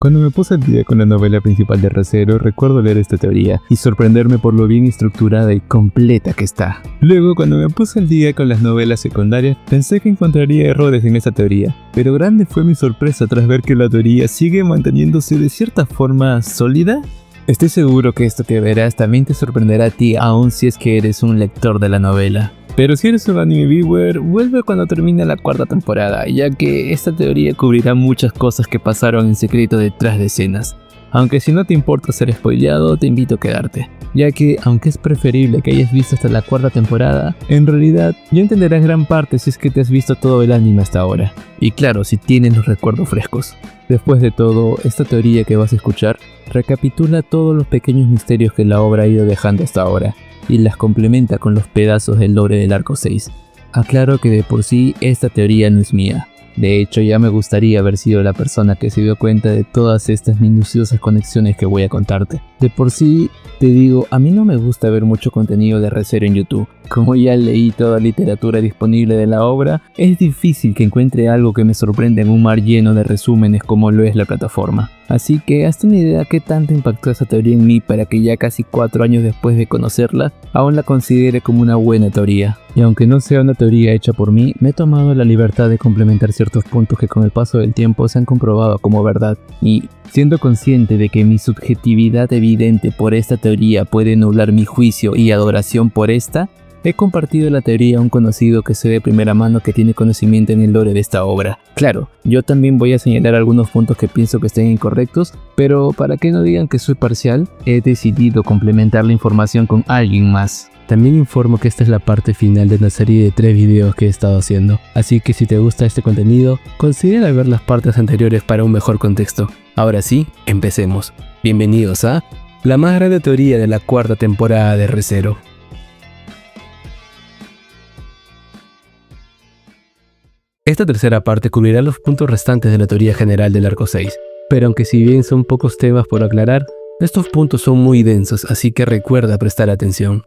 Cuando me puse al día con la novela principal de Re:Zero, recuerdo leer esta teoría y sorprenderme por lo bien estructurada y completa que está. Luego, cuando me puse al día con las novelas secundarias, pensé que encontraría errores en esta teoría, pero grande fue mi sorpresa tras ver que la teoría sigue manteniéndose de cierta forma sólida. Estoy seguro que esto que verás también te sorprenderá a ti, aun si es que eres un lector de la novela. Pero si eres un anime viewer, vuelve cuando termine la cuarta temporada, ya que esta teoría cubrirá muchas cosas que pasaron en secreto detrás de escenas. Aunque si no te importa ser spoileado, te invito a quedarte, ya que aunque es preferible que hayas visto hasta la cuarta temporada, en realidad ya entenderás gran parte si es que te has visto todo el anime hasta ahora. Y claro, si tienes los recuerdos frescos. Después de todo, esta teoría que vas a escuchar recapitula todos los pequeños misterios que la obra ha ido dejando hasta ahora, y las complementa con los pedazos del lore del arco 6. Aclaro que de por sí esta teoría no es mía. De hecho, ya me gustaría haber sido la persona que se dio cuenta de todas estas minuciosas conexiones que voy a contarte. De por sí, te digo, a mí no me gusta ver mucho contenido de Re:Zero en YouTube. Como ya leí toda literatura disponible de la obra, es difícil que encuentre algo que me sorprenda en un mar lleno de resúmenes como lo es la plataforma. Así que hazte una idea qué tanto impactó esa teoría en mí para que ya casi 4 años después de conocerla, aún la considere como una buena teoría. Y aunque no sea una teoría hecha por mí, me he tomado la libertad de complementar ciertos puntos que con el paso del tiempo se han comprobado como verdad. Y siendo consciente de que mi subjetividad evidente por esta teoría puede nublar mi juicio y adoración por esta, he compartido la teoría a un conocido que sé de primera mano que tiene conocimiento en el lore de esta obra. Claro, yo también voy a señalar algunos puntos que pienso que estén incorrectos, pero para que no digan que soy parcial, he decidido complementar la información con alguien más. También informo que esta es la parte final de una serie de 3 videos que he estado haciendo, así que si te gusta este contenido, considera ver las partes anteriores para un mejor contexto. Ahora sí, empecemos. Bienvenidos a la más grande teoría de la cuarta temporada de Re:Zero. Esta tercera parte cubrirá los puntos restantes de la teoría general del arco 6, pero aunque si bien son pocos temas por aclarar, estos puntos son muy densos, así que recuerda prestar atención.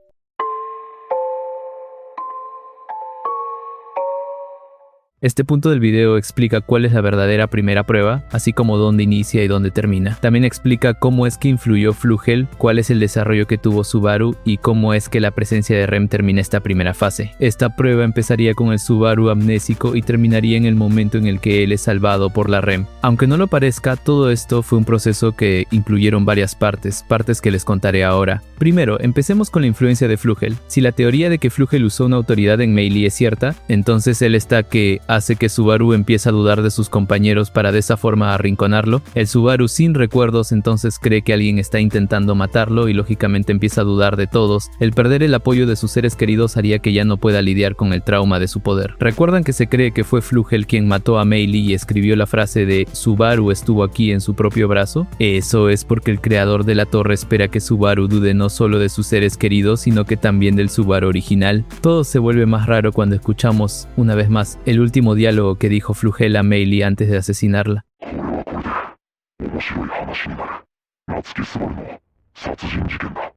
Este punto del video explica cuál es la verdadera primera prueba, así como dónde inicia y dónde termina. También explica cómo es que influyó Flugel, cuál es el desarrollo que tuvo Subaru y cómo es que la presencia de Rem termina esta primera fase. Esta prueba empezaría con el Subaru amnésico y terminaría en el momento en el que él es salvado por la Rem. Aunque no lo parezca, todo esto fue un proceso que incluyeron varias partes que les contaré ahora. Primero, empecemos con la influencia de Flugel. Si la teoría de que Flugel usó una autoridad en Meili es cierta, entonces él está que hace que Subaru empiece a dudar de sus compañeros para de esa forma arrinconarlo. El Subaru sin recuerdos entonces cree que alguien está intentando matarlo y lógicamente empieza a dudar de todos. El perder el apoyo de sus seres queridos haría que ya no pueda lidiar con el trauma de su poder. ¿Recuerdan que se cree que fue Flugel quien mató a Meili y escribió la frase de Subaru estuvo aquí en su propio brazo? Eso es porque el creador de la torre espera que Subaru dude no solo de sus seres queridos, sino que también del Subaru original. Todo se vuelve más raro cuando escuchamos, una vez más, el último diálogo que dijo Flugel a Meili antes de asesinarla.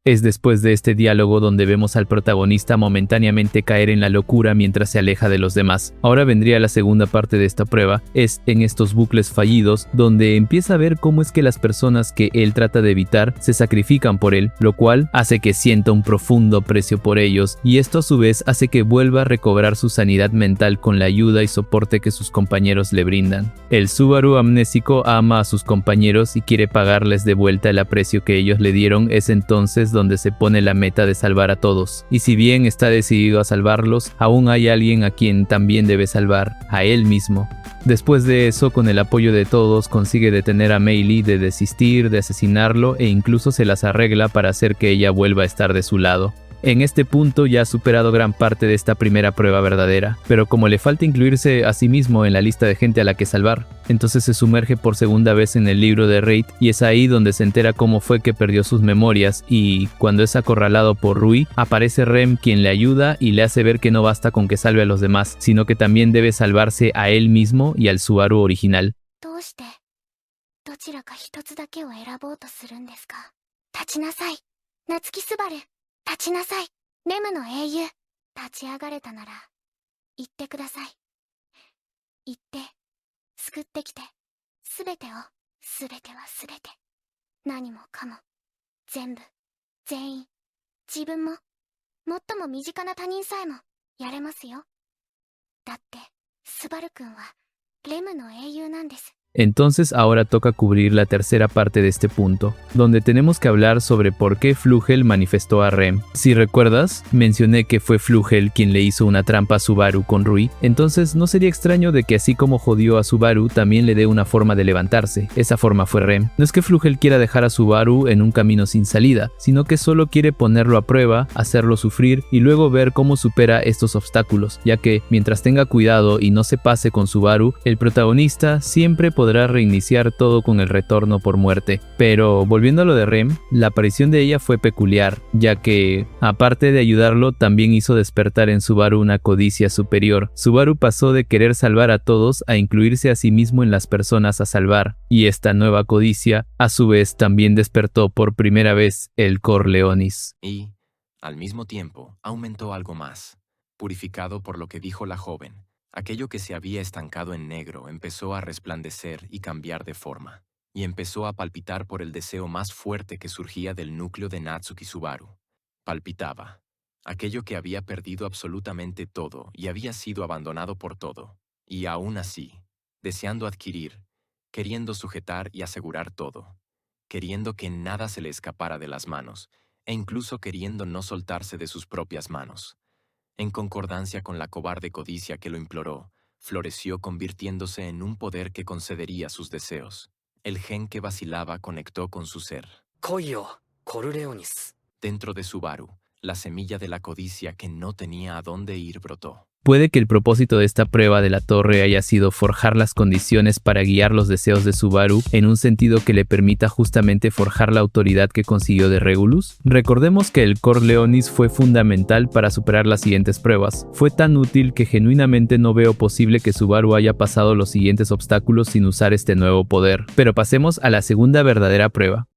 Es después de este diálogo donde vemos al protagonista momentáneamente caer en la locura mientras se aleja de los demás. Ahora vendría la segunda parte de esta prueba, es en estos bucles fallidos donde empieza a ver cómo es que las personas que él trata de evitar se sacrifican por él, lo cual hace que sienta un profundo aprecio por ellos, y esto a su vez hace que vuelva a recobrar su sanidad mental con la ayuda y soporte que sus compañeros le brindan. El Subaru amnésico ama a sus compañeros y quiere pagarles de vuelta el aprecio que ellos le dieron. Es entonces donde se pone la meta de salvar a todos, y si bien está decidido a salvarlos, aún hay alguien a quien también debe salvar, a él mismo. Después de eso, con el apoyo de todos, consigue detener a Meili de desistir, de asesinarlo e incluso se las arregla para hacer que ella vuelva a estar de su lado. En este punto ya ha superado gran parte de esta primera prueba verdadera, pero como le falta incluirse a sí mismo en la lista de gente a la que salvar, entonces se sumerge por segunda vez en el libro de Reid y es ahí donde se entera cómo fue que perdió sus memorias, y cuando es acorralado por Rui, aparece Rem quien le ayuda y le hace ver que no basta con que salve a los demás, sino que también debe salvarse a él mismo y al Subaru original. すべて忘れて、何もかも、全部、全員、自分も、最も身近な他人さえも、やれますよ。だって、スバルくんは、レムの英雄なんです。Entonces ahora toca cubrir la tercera parte de este punto, donde tenemos que hablar sobre por qué Flugel manifestó a Rem. Si recuerdas, mencioné que fue Flugel quien le hizo una trampa a Subaru con Rui, entonces no sería extraño de que así como jodió a Subaru, también le dé una forma de levantarse. Esa forma fue Rem. No es que Flugel quiera dejar a Subaru en un camino sin salida, sino que solo quiere ponerlo a prueba, hacerlo sufrir y luego ver cómo supera estos obstáculos, ya que mientras tenga cuidado y no se pase con Subaru, el protagonista siempre podrá reiniciar todo con el retorno por muerte. Pero volviendo a lo de Rem, la aparición de ella fue peculiar, ya que, aparte de ayudarlo, también hizo despertar en Subaru una codicia superior. Subaru pasó de querer salvar a todos a incluirse a sí mismo en las personas a salvar, y esta nueva codicia, a su vez, también despertó por primera vez el Corleonis. Y, al mismo tiempo, aumentó algo más, purificado por lo que dijo la joven. Aquello que se había estancado en negro empezó a resplandecer y cambiar de forma, y empezó a palpitar por el deseo más fuerte que surgía del núcleo de Natsuki Subaru. Palpitaba. Aquello que había perdido absolutamente todo y había sido abandonado por todo, y aún así, deseando adquirir, queriendo sujetar y asegurar todo, queriendo que nada se le escapara de las manos, e incluso queriendo no soltarse de sus propias manos. En concordancia con la cobarde codicia que lo imploró, floreció convirtiéndose en un poder que concedería sus deseos. El gen que vacilaba conectó con su ser. Dentro de Subaru, la semilla de la codicia que no tenía a dónde ir brotó. Puede que el propósito de esta prueba de la torre haya sido forjar las condiciones para guiar los deseos de Subaru en un sentido que le permita justamente forjar la autoridad que consiguió de Regulus. Recordemos que el Corleonis fue fundamental para superar las siguientes pruebas. Fue tan útil que genuinamente no veo posible que Subaru haya pasado los siguientes obstáculos sin usar este nuevo poder. Pero pasemos a la segunda verdadera prueba.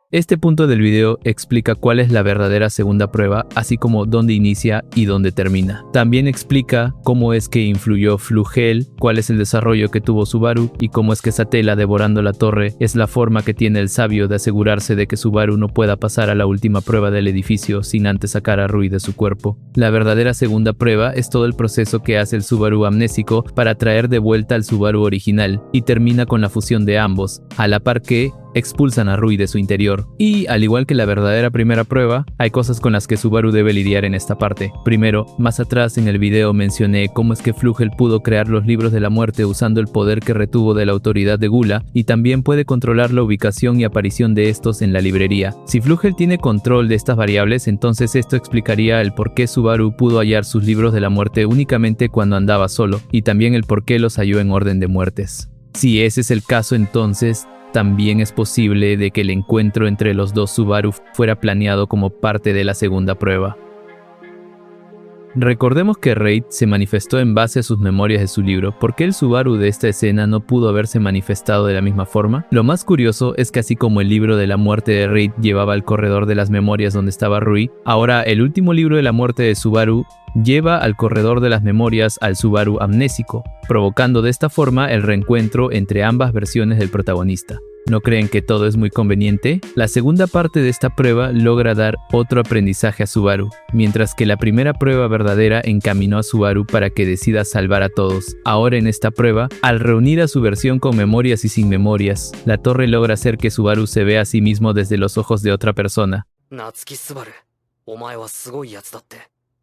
Este punto del video explica cuál es la verdadera segunda prueba, así como dónde inicia y dónde termina. También explica cómo es que influyó Flugel, cuál es el desarrollo que tuvo Subaru y cómo es que Satella devorando la torre es la forma que tiene el sabio de asegurarse de que Subaru no pueda pasar a la última prueba del edificio sin antes sacar a Rui de su cuerpo. La verdadera segunda prueba es todo el proceso que hace el Subaru amnésico para traer de vuelta al Subaru original y termina con la fusión de ambos, a la par que expulsan a Rui de su interior. Y, al igual que la verdadera primera prueba, hay cosas con las que Subaru debe lidiar en esta parte. Primero, más atrás en el video mencioné cómo es que Flugel pudo crear los libros de la muerte usando el poder que retuvo de la autoridad de Gula, y también puede controlar la ubicación y aparición de estos en la librería. Si Flugel tiene control de estas variables, entonces esto explicaría el por qué Subaru pudo hallar sus libros de la muerte únicamente cuando andaba solo, y también el por qué los halló en orden de muertes. Si ese es el caso, entonces también es posible de que el encuentro entre los dos Subaru fuera planeado como parte de la segunda prueba. Recordemos que Raid se manifestó en base a sus memorias de su libro. ¿Por qué el Subaru de esta escena no pudo haberse manifestado de la misma forma? Lo más curioso es que así como el libro de la muerte de Raid llevaba al corredor de las memorias donde estaba Rui, ahora el último libro de la muerte de Subaru lleva al corredor de las memorias al Subaru amnésico, provocando de esta forma el reencuentro entre ambas versiones del protagonista. ¿No creen que todo es muy conveniente? La segunda parte de esta prueba logra dar otro aprendizaje a Subaru, mientras que la primera prueba verdadera encaminó a Subaru para que decida salvar a todos. Ahora en esta prueba, al reunir a su versión con memorias y sin memorias, la torre logra hacer que Subaru se vea a sí mismo desde los ojos de otra persona. Natsuki Subaru, omae wa sugoi yatsu datte.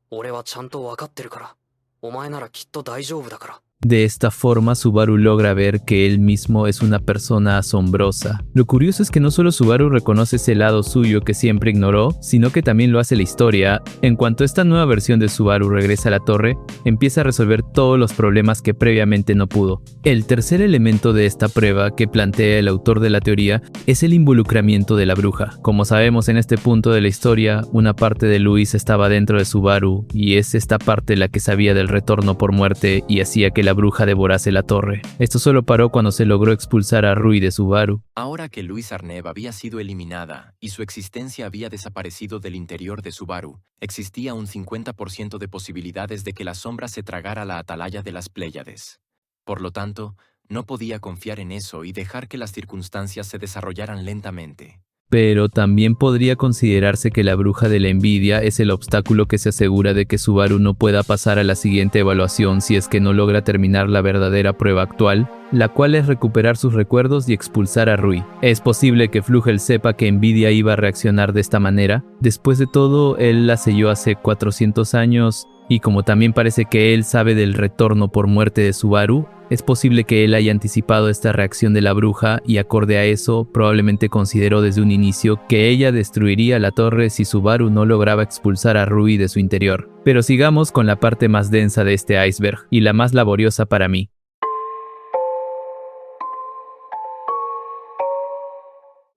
Ore wa chanto wakatteru kara. Omae nara kitto daijoubu dakara. De esta forma, Subaru logra ver que él mismo es una persona asombrosa. Lo curioso es que no solo Subaru reconoce ese lado suyo que siempre ignoró, sino que también lo hace la historia. En cuanto esta nueva versión de Subaru regresa a la torre, empieza a resolver todos los problemas que previamente no pudo. El tercer elemento de esta prueba que plantea el autor de la teoría es el involucramiento de la bruja. Como sabemos en este punto de la historia, una parte de Luis estaba dentro de Subaru y es esta parte la que sabía del retorno por muerte y hacía que la bruja devorase la torre. Esto solo paró cuando se logró expulsar a Rui de Subaru. Ahora que Louise Arnett había sido eliminada y su existencia había desaparecido del interior de Subaru, existía un 50% de posibilidades de que la sombra se tragara la atalaya de las Pléyades. Por lo tanto, no podía confiar en eso y dejar que las circunstancias se desarrollaran lentamente. Pero también podría considerarse que la bruja de la envidia es el obstáculo que se asegura de que Subaru no pueda pasar a la siguiente evaluación si es que no logra terminar la verdadera prueba actual, la cual es recuperar sus recuerdos y expulsar a Rui. Es posible que Flugel sepa que Envidia iba a reaccionar de esta manera. Después de todo, él la selló hace 400 años, y como también parece que él sabe del retorno por muerte de Subaru, es posible que él haya anticipado esta reacción de la bruja y acorde a eso, probablemente consideró desde un inicio que ella destruiría la torre si Subaru no lograba expulsar a Rui de su interior. Pero sigamos con la parte más densa de este iceberg, y la más laboriosa para mí.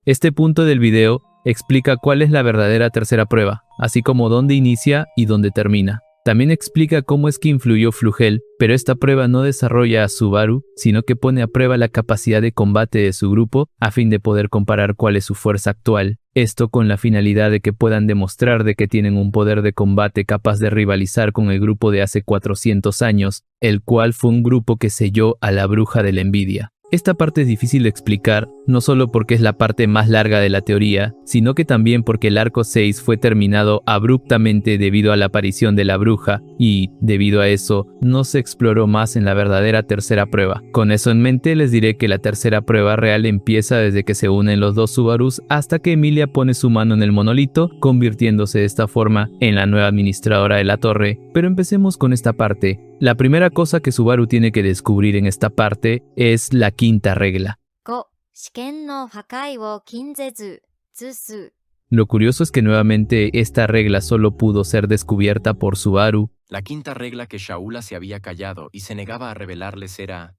Este punto del video explica cuál es la verdadera tercera prueba, así como dónde inicia y dónde termina. También explica cómo es que influyó Flugel, pero esta prueba no desarrolla a Subaru, sino que pone a prueba la capacidad de combate de su grupo a fin de poder comparar cuál es su fuerza actual. Esto con la finalidad de que puedan demostrar de que tienen un poder de combate capaz de rivalizar con el grupo de hace 400 años, el cual fue un grupo que selló a la bruja de la envidia. Esta parte es difícil de explicar, no solo porque es la parte más larga de la teoría, sino que también porque el arco 6 fue terminado abruptamente debido a la aparición de la bruja, y, debido a eso, no se exploró más en la verdadera tercera prueba. Con eso en mente, les diré que la tercera prueba real empieza desde que se unen los dos Subarus hasta que Emilia pone su mano en el monolito, convirtiéndose de esta forma en la nueva administradora de la torre. Pero empecemos con esta parte. La primera cosa que Subaru tiene que descubrir en esta parte es la quinta regla. Lo curioso es que nuevamente esta regla solo pudo ser descubierta por Subaru. La quinta regla que Shaula se había callado y se negaba a revelarles era: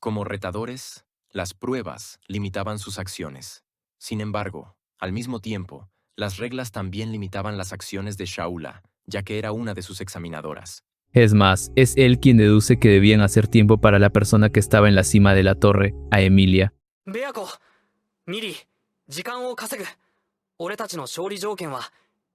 como retadores, las pruebas limitaban sus acciones. Sin embargo, al mismo tiempo, las reglas también limitaban las acciones de Shaula, ya que era una de sus examinadoras. Es más, es él quien deduce que debían hacer tiempo para la persona que estaba en la cima de la torre, a Emilia. Beako, Miri, 時間を稼ぐ。俺たちの勝利条件は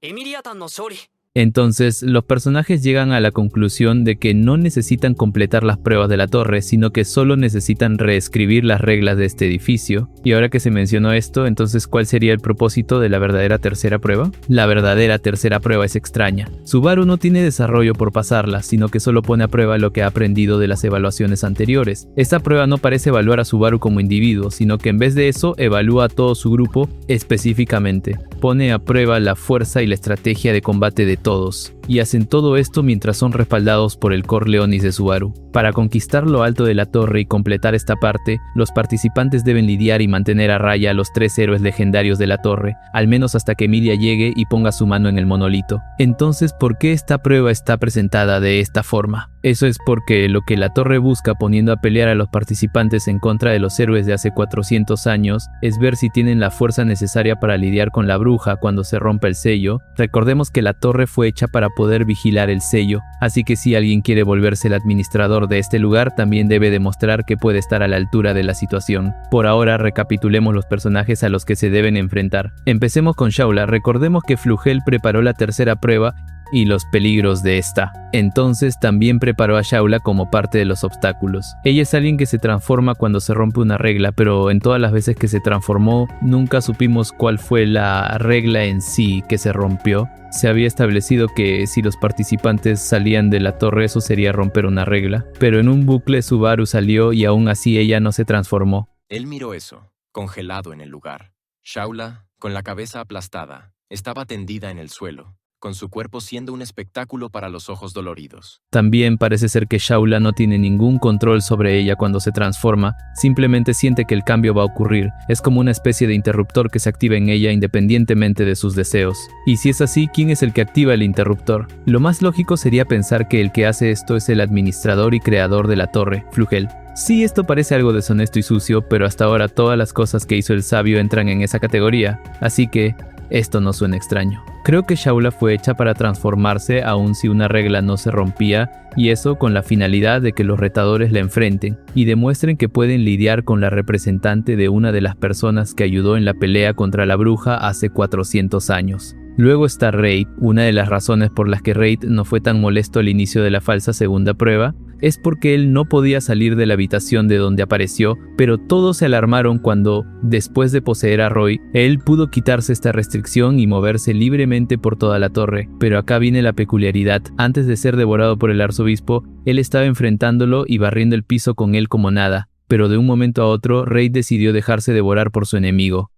エミリアタンの勝利。 Entonces, los personajes llegan a la conclusión de que no necesitan completar las pruebas de la torre, sino que solo necesitan reescribir las reglas de este edificio. Y ahora que se mencionó esto, entonces, ¿cuál sería el propósito de la verdadera tercera prueba? La verdadera tercera prueba es extraña. Subaru no tiene desarrollo por pasarla, sino que solo pone a prueba lo que ha aprendido de las evaluaciones anteriores. Esta prueba no parece evaluar a Subaru como individuo, sino que en vez de eso, evalúa a todo su grupo específicamente. Pone a prueba la fuerza y la estrategia de combate de todos, y hacen todo esto mientras son respaldados por el Corleonis de Subaru. Para conquistar lo alto de la torre y completar esta parte, los participantes deben lidiar y mantener a raya a los 3 héroes legendarios de la torre, al menos hasta que Emilia llegue y ponga su mano en el monolito. Entonces, ¿por qué esta prueba está presentada de esta forma? Eso es porque lo que la torre busca poniendo a pelear a los participantes en contra de los héroes de hace 400 años es ver si tienen la fuerza necesaria para lidiar con la bruja cuando se rompa el sello. Recordemos que la torre fue hecha para poder vigilar el sello, así que si alguien quiere volverse el administrador de este lugar, también debe demostrar que puede estar a la altura de la situación. Por ahora, recapitulemos los personajes a los que se deben enfrentar. Empecemos con Shaula. Recordemos que Flugel preparó la tercera prueba y los peligros de esta. Entonces también preparó a Shaula como parte de los obstáculos. Ella es alguien que se transforma cuando se rompe una regla, pero en todas las veces que se transformó, nunca supimos cuál fue la regla en sí que se rompió. Se había establecido que si los participantes salían de la torre, eso sería romper una regla, pero en un bucle Subaru salió y aún así ella no se transformó. Él miró eso, congelado en el lugar. Shaula, con la cabeza aplastada, estaba tendida en el suelo, con su cuerpo siendo un espectáculo para los ojos doloridos. También parece ser que Shaula no tiene ningún control sobre ella cuando se transforma, simplemente siente que el cambio va a ocurrir. Es como una especie de interruptor que se activa en ella independientemente de sus deseos. Y si es así, ¿quién es el que activa el interruptor? Lo más lógico sería pensar que el que hace esto es el administrador y creador de la torre, Flugel. Sí, esto parece algo deshonesto y sucio, pero hasta ahora todas las cosas que hizo el sabio entran en esa categoría, así que Esto no suena extraño. Creo que Shaula fue hecha para transformarse aun si una regla no se rompía, y eso con la finalidad de que los retadores la enfrenten y demuestren que pueden lidiar con la representante de una de las personas que ayudó en la pelea contra la bruja hace 400 años. Luego está Reid. Una de las razones por las que Reid no fue tan molesto al inicio de la falsa segunda prueba es porque él no podía salir de la habitación de donde apareció, pero todos se alarmaron cuando, después de poseer a Roy, él pudo quitarse esta restricción y moverse libremente por toda la torre. Pero acá viene la peculiaridad: antes de ser devorado por el arzobispo, él estaba enfrentándolo y barriendo el piso con él como nada, pero de un momento a otro, Reid decidió dejarse devorar por su enemigo.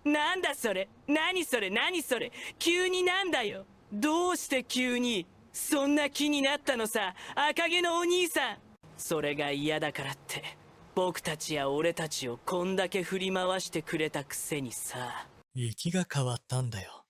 なんだそれ、何それ、何それ、急になんだよ。どうして急にそんな気になったのさ、赤毛のお兄さん。それが嫌だからって僕たちや俺たちをこんだけ振り回してくれたくせにさ。息が変わったんだよ。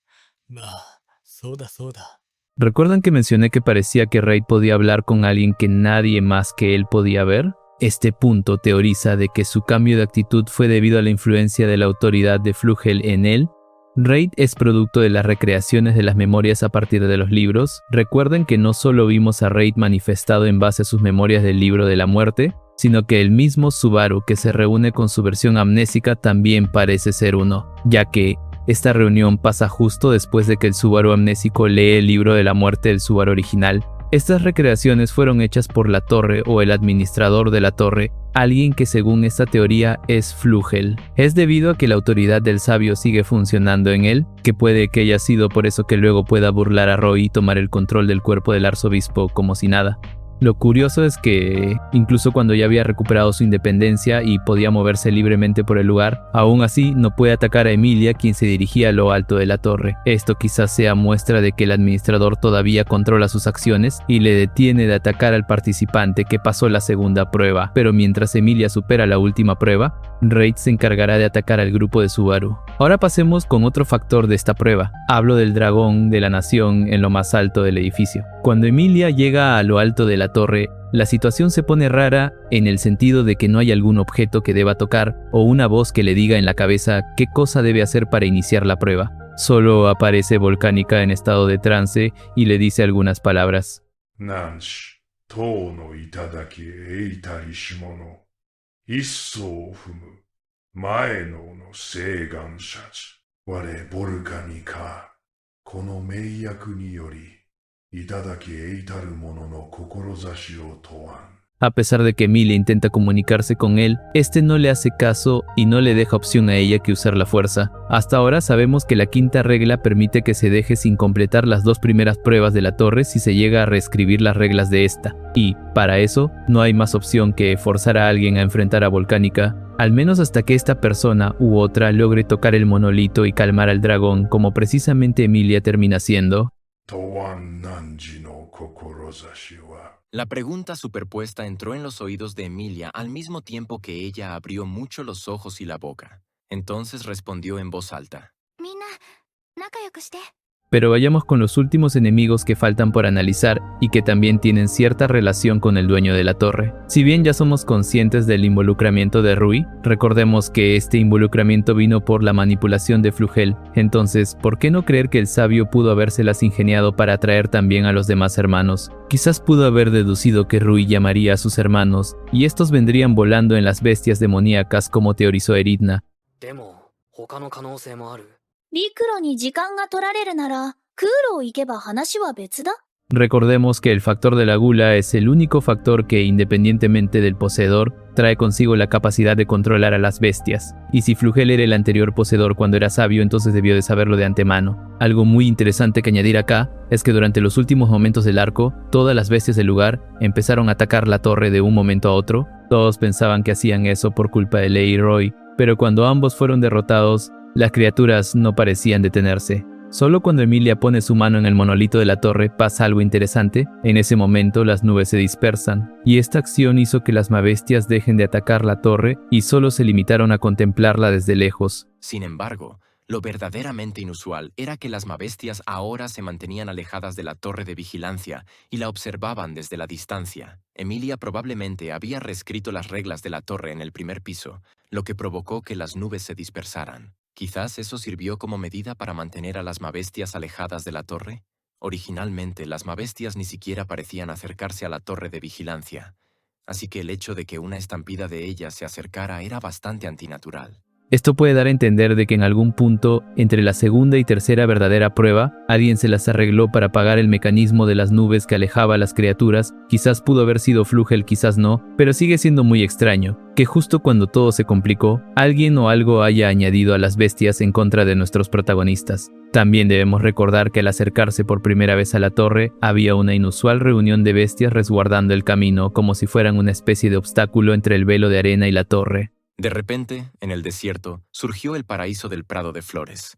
まあ、そうだそうだ。 ¿Recuerdan que mencioné que parecía que Reid podía hablar con alguien que nadie más que él podía ver? Este punto teoriza de que su cambio de actitud fue debido a la influencia de la autoridad de Flugel en él. Reid es producto de las recreaciones de las memorias a partir de los libros. Recuerden que no solo vimos a Reid manifestado en base a sus memorias del libro de la muerte, sino que el mismo Subaru que se reúne con su versión amnésica también parece ser uno, ya que esta reunión pasa justo después de que el Subaru amnésico lee el libro de la muerte del Subaru original. Estas recreaciones fueron hechas por la torre o el administrador de la torre, alguien que según esta teoría es Flugel. Es debido a que la autoridad del sabio sigue funcionando en él, que puede que haya sido por eso que luego pueda burlar a Roy y tomar el control del cuerpo del arzobispo como si nada. Lo curioso es que, incluso cuando ya había recuperado su independencia y podía moverse libremente por el lugar, aún así no puede atacar a Emilia, quien se dirigía a lo alto de la torre. Esto quizás sea muestra de que el administrador todavía controla sus acciones y le detiene de atacar al participante que pasó la segunda prueba. Pero mientras Emilia supera la última prueba, Reid se encargará de atacar al grupo de Subaru. Ahora pasemos con otro factor de esta prueba. Hablo del dragón de la nación en lo más alto del edificio. Cuando Emilia llega a lo alto de la torre, la situación se pone rara en el sentido de que no hay algún objeto que deba tocar o una voz que le diga en la cabeza qué cosa debe hacer para iniciar la prueba. Solo aparece Volcánica en estado de trance y le dice algunas palabras. Nanshi, tou no itadaki eitari shimono, issou o fumu, mae no seigan shachi, ware Volcánica, kono meiyaku ni yori, itadaki eitaru mono no kokorozashi o toan. A pesar de que Emilia intenta comunicarse con él, este no le hace caso y no le deja opción a ella que usar la fuerza. Hasta ahora sabemos que la quinta regla permite que se deje sin completar las dos primeras pruebas de la torre si se llega a reescribir las reglas de esta. Y, para eso, no hay más opción que forzar a alguien a enfrentar a Volcánica, al menos hasta que esta persona u otra logre tocar el monolito y calmar al dragón, como precisamente Emilia termina haciendo. Toan nanji no kokorozashi wa. La pregunta superpuesta entró en los oídos de Emilia al mismo tiempo que ella abrió mucho los ojos y la boca. Entonces respondió en voz alta. みんな仲良くして。 Pero vayamos con los últimos enemigos que faltan por analizar y que también tienen cierta relación con el dueño de la torre. Si bien ya somos conscientes del involucramiento de Rui, recordemos que este involucramiento vino por la manipulación de Flugel. Entonces, ¿por qué no creer que el sabio pudo habérselas ingeniado para atraer también a los demás hermanos? Quizás pudo haber deducido que Rui llamaría a sus hermanos, y estos vendrían volando en las bestias demoníacas como teorizó Eridna. でも他の可能性もある。陸路に時間が取られるなら空路を行けば話は別だ。 Recordemos que el factor de la gula es el único factor que, independientemente del poseedor, trae consigo la capacidad de controlar a las bestias. Y si Flugel era el anterior poseedor cuando era sabio, entonces debió de saberlo de antemano. Algo muy interesante que añadir acá es que durante los últimos momentos del arco, todas las bestias del lugar empezaron a atacar la torre de un momento a otro. Todos pensaban que hacían eso por culpa de Lei y Roy, pero cuando ambos fueron derrotados, las criaturas no parecían detenerse. Solo cuando Emilia pone su mano en el monolito de la torre pasa algo interesante. En ese momento las nubes se dispersan, y esta acción hizo que las mabestias dejen de atacar la torre y solo se limitaron a contemplarla desde lejos. Sin embargo, Lo verdaderamente inusual era que las mabestias ahora se mantenían alejadas de la torre de vigilancia y la observaban desde la distancia. Emilia probablemente había reescrito las reglas de la torre en el primer piso, lo que provocó que las nubes se dispersaran. Quizás eso sirvió como medida para mantener a las mabestias alejadas de la torre. Originalmente, las mabestias ni siquiera parecían acercarse a la torre de vigilancia, así que el hecho de que una estampida de ellas se acercara era bastante antinatural. Esto puede dar a entender de que en algún punto, entre la segunda y tercera verdadera prueba, alguien se las arregló para apagar el mecanismo de las nubes que alejaba a las criaturas. Quizás pudo haber sido Flugel, quizás no, pero sigue siendo muy extraño que justo cuando todo se complicó, alguien o algo haya añadido a las bestias en contra de nuestros protagonistas. También debemos recordar que al acercarse por primera vez a la torre, había una inusual reunión de bestias resguardando el camino como si fueran una especie de obstáculo entre el velo de arena y la torre. De repente, en el desierto, surgió el paraíso del prado de flores.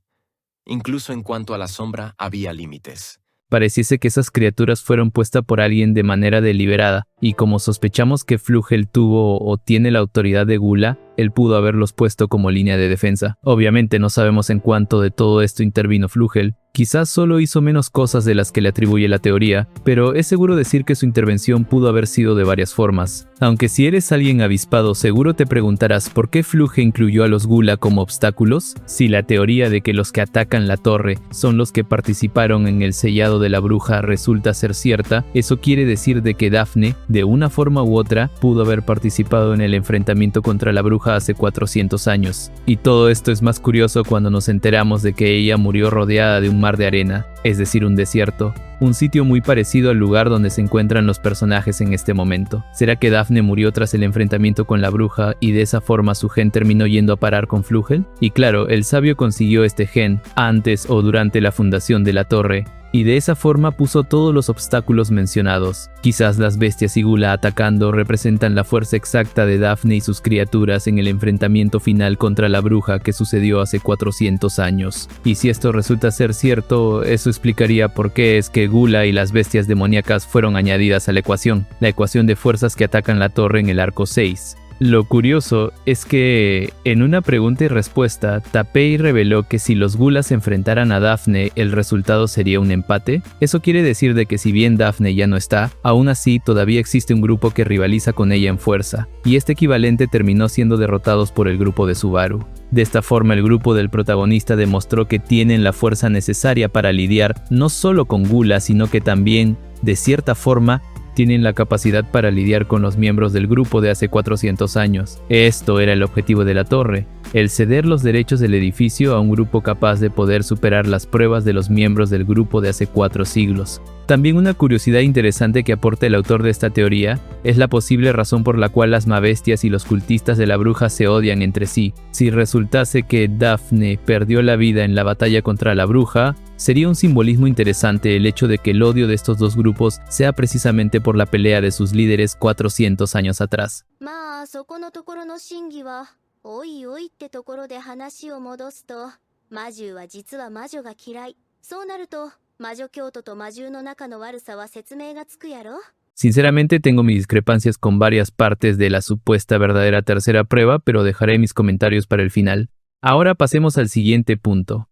Incluso en cuanto a la sombra, había límites. Pareciese que esas criaturas fueron puestas por alguien de manera deliberada, y como sospechamos que Flugel tuvo o tiene la autoridad de Gula, él pudo haberlos puesto como línea de defensa. Obviamente no sabemos en cuánto de todo esto intervino Flugel. Quizás solo hizo menos cosas de las que le atribuye la teoría, pero es seguro decir que su intervención pudo haber sido de varias formas. Aunque si eres alguien avispado, seguro te preguntarás por qué Flugel incluyó a los Gula como obstáculos. Si la teoría de que los que atacan la torre son los que participaron en el sellado de la bruja resulta ser cierta, eso quiere decir de que Daphne, de una forma u otra, pudo haber participado en el enfrentamiento contra la bruja hace 400 años. Y todo esto es más curioso cuando nos enteramos de que ella murió rodeada de un mar de arena, es decir, un desierto, un sitio muy parecido al lugar donde se encuentran los personajes en este momento. ¿Será que Daphne murió tras el enfrentamiento con la bruja y de esa forma su gen terminó yendo a parar con Flugel? Y claro, el sabio consiguió este gen antes o durante la fundación de la torre, y de esa forma puso todos los obstáculos mencionados. Quizás las bestias y Gula atacando representan la fuerza exacta de Daphne y sus criaturas en el enfrentamiento final contra la bruja que sucedió hace 400 años. Y si esto resulta ser cierto, eso explicaría por qué es que Gula y las bestias demoníacas fueron añadidas a la ecuación de fuerzas que atacan la torre en el arco 6. Lo curioso es que, en una pregunta y respuesta, Tapei reveló que si los Gulas se enfrentaran a Daphne, el resultado sería un empate. Eso quiere decir de que si bien Daphne ya no está, aún así todavía existe un grupo que rivaliza con ella en fuerza, y este equivalente terminó siendo derrotados por el grupo de Subaru. De esta forma, el grupo del protagonista demostró que tienen la fuerza necesaria para lidiar no solo con Gula, sino que también, de cierta forma, tienen la capacidad para lidiar con los miembros del grupo de hace 400 años. Esto era el objetivo de la torre, el ceder los derechos del edificio a un grupo capaz de poder superar las pruebas de los miembros del grupo de hace 4 siglos. También una curiosidad interesante que aporta el autor de esta teoría es la posible razón por la cual las mabestias y los cultistas de la bruja se odian entre sí. Si resultase que Daphne perdió la vida en la batalla contra la bruja, sería un simbolismo interesante el hecho de que el odio de estos dos grupos sea precisamente por la pelea de sus líderes 400 años atrás. まあそこのところの真偽はおいおいってところで話を戻すと、魔獣は実は魔女が嫌い。そうなると魔女教徒と魔獣の仲の悪さは説明がつくやろ。 Sinceramente tengo mis discrepancias con varias partes de la supuesta verdadera tercera prueba, pero dejaré mis comentarios para el final. Ahora pasemos al siguiente punto.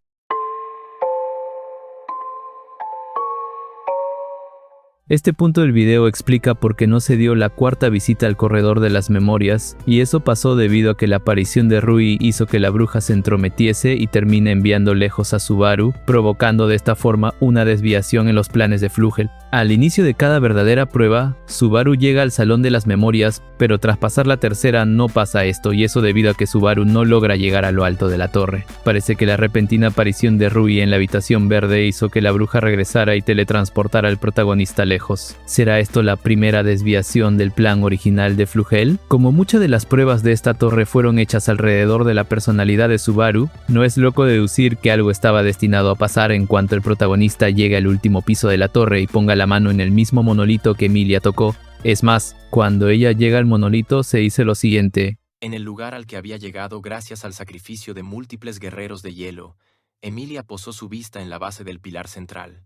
Este punto del video explica por qué no se dio la cuarta visita al corredor de las memorias, y eso pasó debido a que la aparición de Rui hizo que la bruja se entrometiese y termine enviando lejos a Subaru, provocando de esta forma una desviación en los planes de Flugel. Al inicio de cada verdadera prueba, Subaru llega al salón de las memorias, pero tras pasar la tercera no pasa esto, y eso debido a que Subaru no logra llegar a lo alto de la torre. Parece que la repentina aparición de Rui en la habitación verde hizo que la bruja regresara y teletransportara al protagonista lejos. ¿Será esto la primera desviación del plan original de Flugel? Como muchas de las pruebas de esta torre fueron hechas alrededor de la personalidad de Subaru, no es loco deducir que algo estaba destinado a pasar en cuanto el protagonista llegue al último piso de la torre y ponga la mano en el mismo monolito que Emilia tocó. Es más, cuando ella llega al monolito se dice lo siguiente: en el lugar al que había llegado gracias al sacrificio de múltiples guerreros de hielo, Emilia posó su vista en la base del pilar central.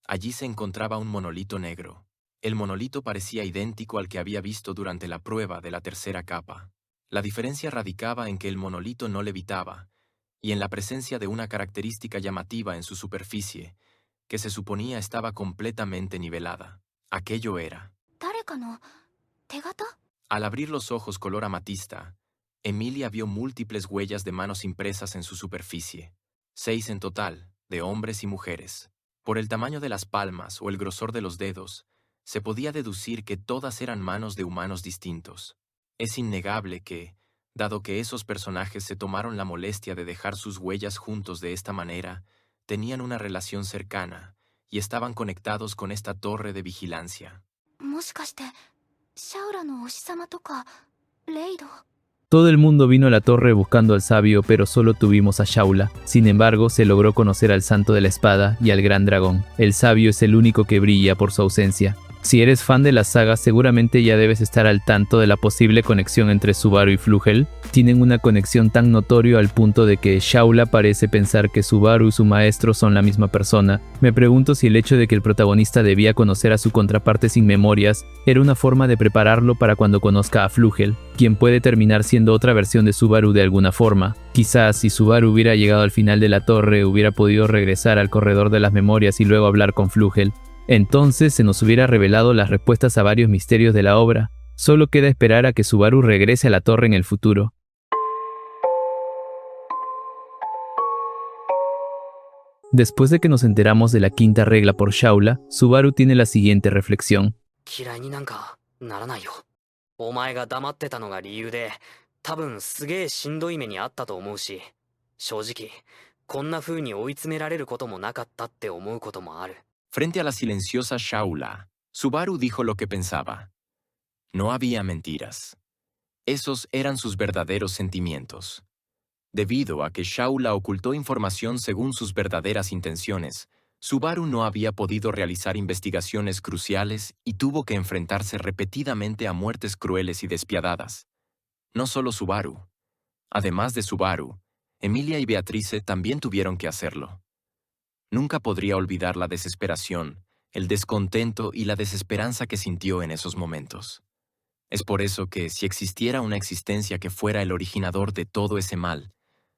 Allí se encontraba un monolito negro. El monolito parecía idéntico al que había visto durante la prueba de la tercera capa. La diferencia radicaba en que el monolito no levitaba, y en la presencia de una característica llamativa en su superficie, que se suponía estaba completamente nivelada. Aquello era. 誰かの手形？ Al abrir los ojos color amatista, Emilia vio múltiples huellas de manos impresas en su superficie, 6 en total, de hombres y mujeres. Por el tamaño de las palmas o el grosor de los dedos, se podía deducir que todas eran manos de humanos distintos. Es innegable que, dado que esos personajes se tomaron la molestia de dejar sus huellas juntos de esta manera, tenían una relación cercana y estaban conectados con esta torre de vigilancia. もしかしてシャウラのお師様とかレイド？ Todo el mundo vino a la torre buscando al sabio, pero solo tuvimos a Shaula. Sin embargo, se logró conocer al Santo de la Espada y al Gran Dragón. El sabio es el único que brilla por su ausencia. Si eres fan de la saga, seguramente ya debes estar al tanto de la posible conexión entre Subaru y Flugel. Tienen una conexión tan notoria al punto de que Shaula parece pensar que Subaru y su maestro son la misma persona. Me pregunto si el hecho de que el protagonista debía conocer a su contraparte sin memorias era una forma de prepararlo para cuando conozca a Flugel, quien puede terminar siendo otra versión de Subaru de alguna forma. Quizás si Subaru hubiera llegado al final de la torre, hubiera podido regresar al corredor de las memorias y luego hablar con Flugel. Entonces se nos hubiera revelado las respuestas a varios misterios de la obra. Solo queda esperar a que Subaru regrese a la torre en el futuro. Después de que nos enteramos de la quinta regla por Shaula, Subaru tiene la siguiente reflexión. 嫌いになんかならないよ。お前が黙ってたのが理由で、多分すげえしんどい目にあったと思うし、正直、こんな風に追い詰められることもなかったって思うこともある。 Frente a la silenciosa Shaula, Subaru dijo lo que pensaba. No había mentiras. Esos eran sus verdaderos sentimientos. Debido a que Shaula ocultó información según sus verdaderas intenciones, Subaru no había podido realizar investigaciones cruciales y tuvo que enfrentarse repetidamente a muertes crueles y despiadadas. No solo Subaru. Además de Subaru, Emilia y Beatrice también tuvieron que hacerlo. Nunca podría olvidar la desesperación, el descontento y la desesperanza que sintió en esos momentos. Es por eso que, si existiera una existencia que fuera el originador de todo ese mal,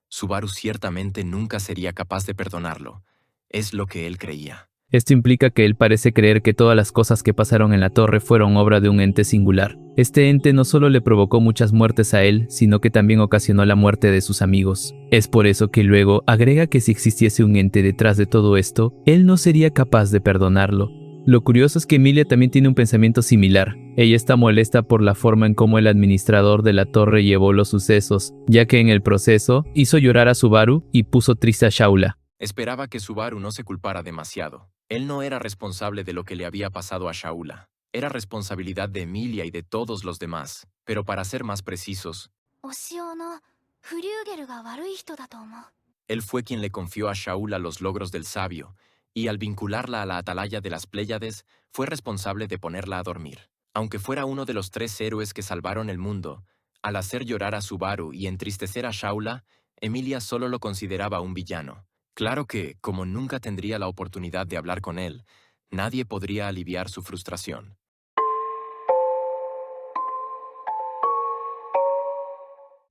Subaru ciertamente nunca sería capaz de perdonarlo. Es lo que él creía. Esto implica que él parece creer que todas las cosas que pasaron en la torre fueron obra de un ente singular. Este ente no solo le provocó muchas muertes a él, sino que también ocasionó la muerte de sus amigos. Es por eso que luego agrega que si existiese un ente detrás de todo esto, él no sería capaz de perdonarlo. Lo curioso es que Emilia también tiene un pensamiento similar. Ella está molesta por la forma en cómo el administrador de la torre llevó los sucesos, ya que en el proceso hizo llorar a Subaru y puso triste a Shaula. Esperaba que Subaru no se culpara demasiado. Él no era responsable de lo que le había pasado a Shaula. Era responsabilidad de Emilia y de todos los demás. Pero para ser más precisos, お塩のフリューゲルが悪い人だと思う。 él fue quien le confió a Shaula los logros del sabio, y al vincularla a la atalaya de las Pléyades, fue responsable de ponerla a dormir. Aunque fuera uno de los 3 héroes que salvaron el mundo, al hacer llorar a Subaru y entristecer a Shaula, Emilia solo lo consideraba un villano. Claro que, como nunca tendría la oportunidad de hablar con él, nadie podría aliviar su frustración.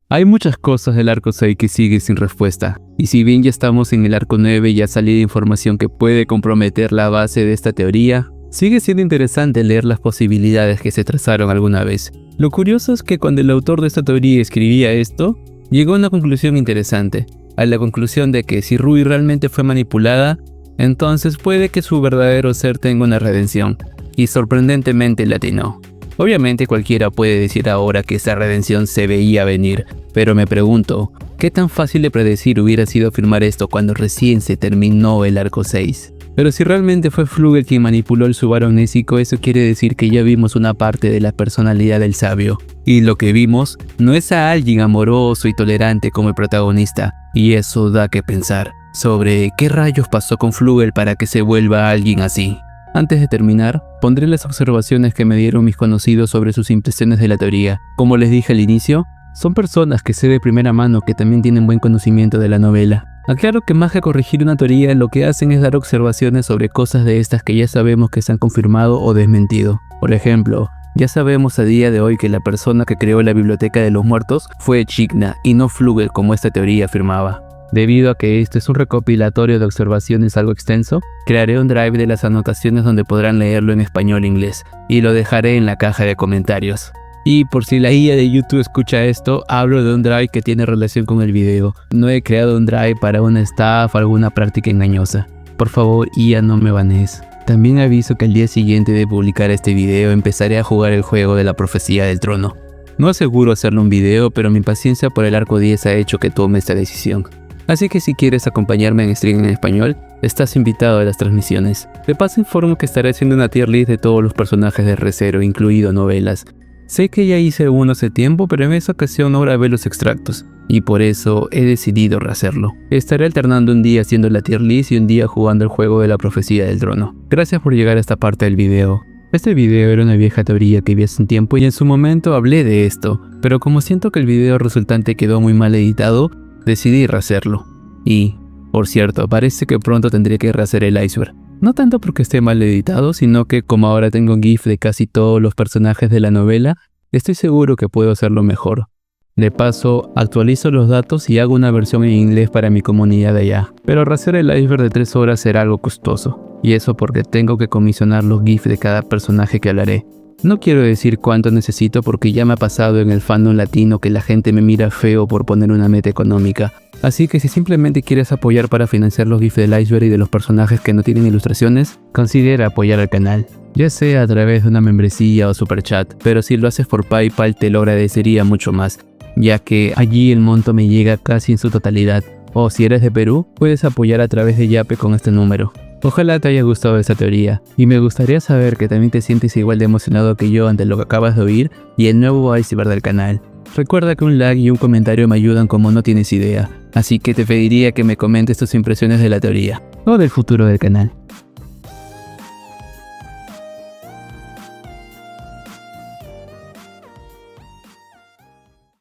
Hay muchas cosas del arco 6 que sigue sin respuesta, y si bien ya estamos en el arco 9 y ha salido información que puede comprometer la base de esta teoría, sigue siendo interesante leer las posibilidades que se trazaron alguna vez. Lo curioso es que cuando el autor de esta teoría escribía esto, llegó a una conclusión interesante, a la conclusión de que si Rui realmente fue manipulada, entonces puede que su verdadero ser tenga una redención, y sorprendentemente le atinó. Obviamente cualquiera puede decir ahora que esa redención se veía venir, pero me pregunto, ¿qué tan fácil de predecir hubiera sido afirmar esto cuando recién se terminó el arco 6? Pero si realmente fue Flugel quien manipuló el Subaru amnésico, eso quiere decir que ya vimos una parte de la personalidad del sabio. Y lo que vimos no es a alguien amoroso y tolerante como el protagonista, y eso da que pensar sobre qué rayos pasó con Flugel para que se vuelva alguien así. Antes de terminar, pondré las observaciones que me dieron mis conocidos sobre sus impresiones de la teoría. Como les dije al inicio, son personas que sé de primera mano que también tienen buen conocimiento de la novela. Aclaro que más que corregir una teoría, lo que hacen es dar observaciones sobre cosas de estas que ya sabemos que se han confirmado o desmentido. Por ejemplo, ya sabemos a día de hoy que la persona que creó la biblioteca de los muertos fue Echidna y no Flugel como esta teoría afirmaba. Debido a que esto es un recopilatorio de observaciones algo extenso, crearé un drive de las anotaciones donde podrán leerlo en español e inglés, y lo dejaré en la caja de comentarios. Y por si la IA de YouTube escucha esto, hablo de un drive que tiene relación con el video. No he creado un drive para una estafa o alguna práctica engañosa. Por favor, IA, no me banees. También aviso que al día siguiente de publicar este video empezaré a jugar el juego de la profecía del trono. No aseguro hacerlo un video, pero mi paciencia por el arco 10 ha hecho que tome esta decisión. Así que si quieres acompañarme en stream en español, estás invitado a las transmisiones. De paso informo que estaré haciendo una tier list de todos los personajes de Re:Zero, incluido novelas. Sé que ya hice uno hace tiempo, pero en esa ocasión no grabé los extractos, y por eso he decidido rehacerlo. Estaré alternando un día haciendo la tier list y un día jugando el juego de la profecía del trono. Gracias por llegar a esta parte del video. Este video era una vieja teoría que vi hace un tiempo y en su momento hablé de esto, pero como siento que el video resultante quedó muy mal editado, decidí rehacerlo. Y, por cierto, parece que pronto tendré que rehacer el iceberg. No tanto porque esté mal editado, sino que como ahora tengo un GIF de casi todos los personajes de la novela, estoy seguro que puedo hacerlo mejor. De paso, actualizo los datos y hago una versión en inglés para mi comunidad de allá. Pero rehacer el iceberg de 3 horas será algo costoso. Y eso porque tengo que comisionar los GIFs de cada personaje que hablaré. No quiero decir cuánto necesito porque ya me ha pasado en el fandom latino que la gente me mira feo por poner una meta económica. Así que si simplemente quieres apoyar para financiar los GIFs del iceberg y de los personajes que no tienen ilustraciones, considera apoyar al canal. Ya sea a través de una membresía o super chat, pero si lo haces por PayPal te lo agradecería mucho más, ya que allí el monto me llega casi en su totalidad. O si eres de Perú, puedes apoyar a través de Yape con este número. Ojalá te haya gustado esta teoría, y me gustaría saber que también te sientes igual de emocionado que yo ante lo que acabas de oír y el nuevo iceberg del canal. Recuerda que un like y un comentario me ayudan como no tienes idea, así que te pediría que me comentes tus impresiones de la teoría, o del futuro del canal.